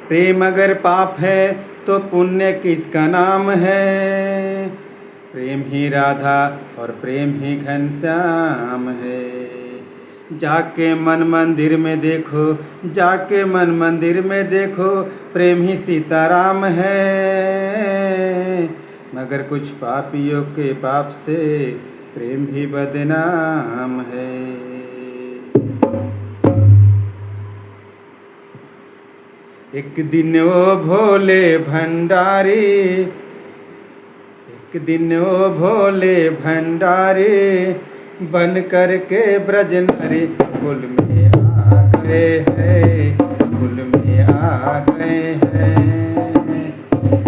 प्रेम अगर पाप है तो पुण्य किसका नाम है। प्रेम ही राधा और प्रेम ही घनश्याम है। जाके मन मंदिर में देखो, जाके मन मंदिर में देखो, प्रेम ही सीताराम है। मगर कुछ पापियों के पाप से प्रेम भी बदनाम है। एक दिन वो भोले भंडारी, एक दिन वो भोले भंडारी, बन करके ब्रज नारी कुल में आ गए हैं, कुल में आ गए हैं।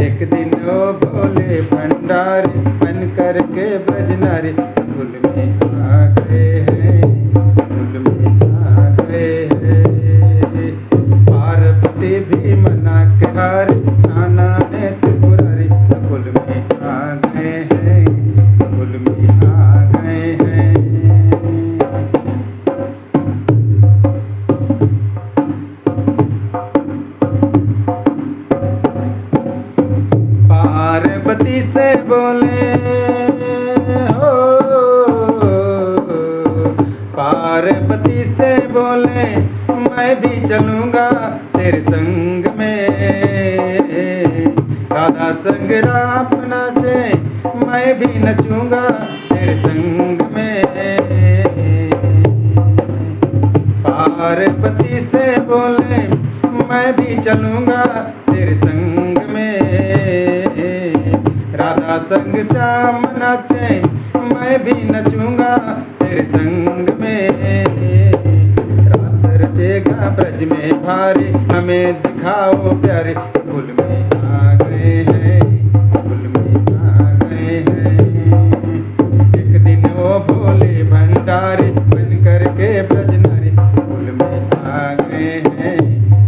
एक दिन वो भोले भंडारी, बन करके ब्रज नारी कुल में आ गए हैं, कुल में आ गए हैं। पार्वती भी मना के हारी, नाना ने त्रिपुरारी कुल में आ गए हैं, कुल में आ गए हैं। पार्वती से बोले हो, पार्वती से बोले मैं भी चलूँगा तेरे संग में। राधा संग राम नाचे, मैं भी नचूँगा तेरे संग में। पार्वती से बोले मैं भी चलूँगा तेरे संग में। राधा संग श्याम नाचे, मैं भी नचूँगा तेरे संग में। रास रचेगा ब्रज में भारी, हमें दिखाओ प्यारे कुल में आ गए हैं, कुल में आ गए हैं। एक दिन वो भोले भंडारी, बन करके ब्रज नारी कुल में आ गए हैं,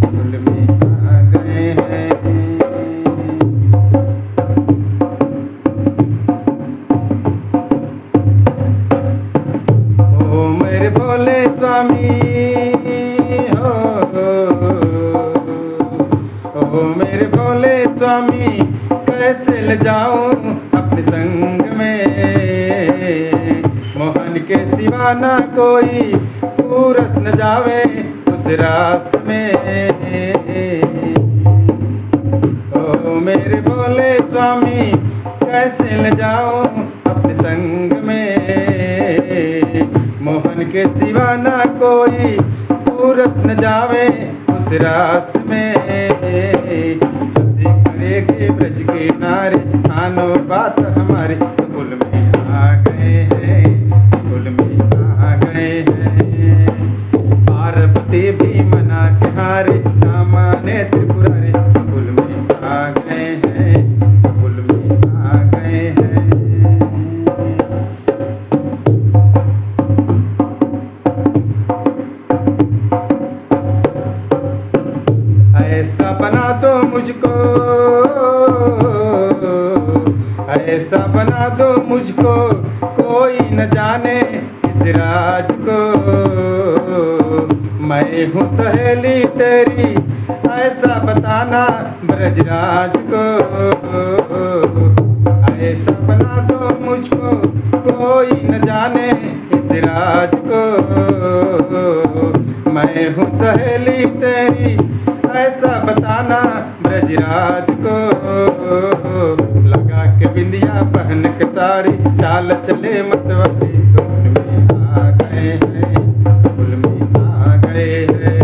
कुल में आ गए हैं। ओ मेरे भोले स्वामी हो, ओ मेरे भोले स्वामी, कैसे ले जाऊं अपने संग में। मोहन के सिवा ना कोई पूरस न जावे उस रास में। ओ मेरे भोले स्वामी, कैसे ले जाऊं अपने संग में। मोहन के सिवा ना कोई पूरस न जावे उस रास में। हंसी करेगी ब्रज के नारे, मानो बात हमारी कुल में आ गए हैं, कुल में आ गए हैं। पार्वती भी मना के हारे, ना माने त्रिपुरारी कुल में आ गए हैं, कुल में आ गए हैं। ऐसा बना दो मुझको, ऐसा बना दो मुझको, कोई न जाने इस राज को। मैं हूँ सहेली तेरी, ऐसा बताना ब्रजराज को। ऐसा बना दो मुझको, कोई न जाने इस राज को। मैं हूँ सहेली तेरी, ऐसा बताना ब्रजराज को। लगा के बिंदिया पहन के साड़ी, चाल चले मतवाली कुल में आ गए हैं, कुल में आ गए हैं।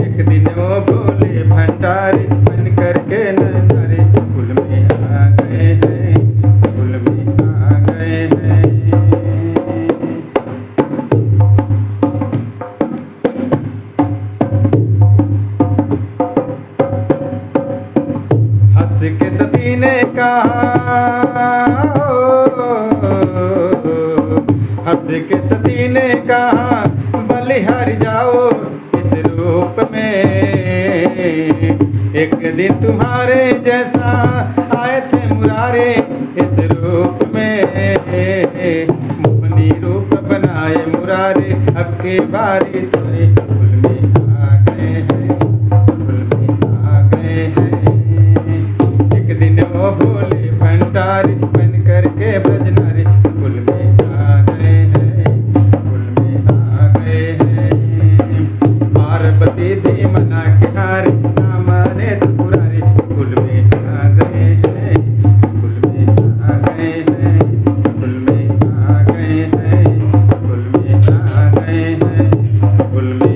एक दिन वो भोले भंडारी, बन करके नारी कुल में आ गए हैं, कुल में आ गए हैं। हंस के सती ने कहा, हंस के सती ने कहा, बलिहारी जाओ इस रूप में। एक दिन तुम्हारे जैसा आए थे मुरारे इस रूप में। मोहनी रूप बनाए मुरारे, अब के बारी तुम्हें कुल में आ गए हैं, कुल में आ गए हैं, कुल में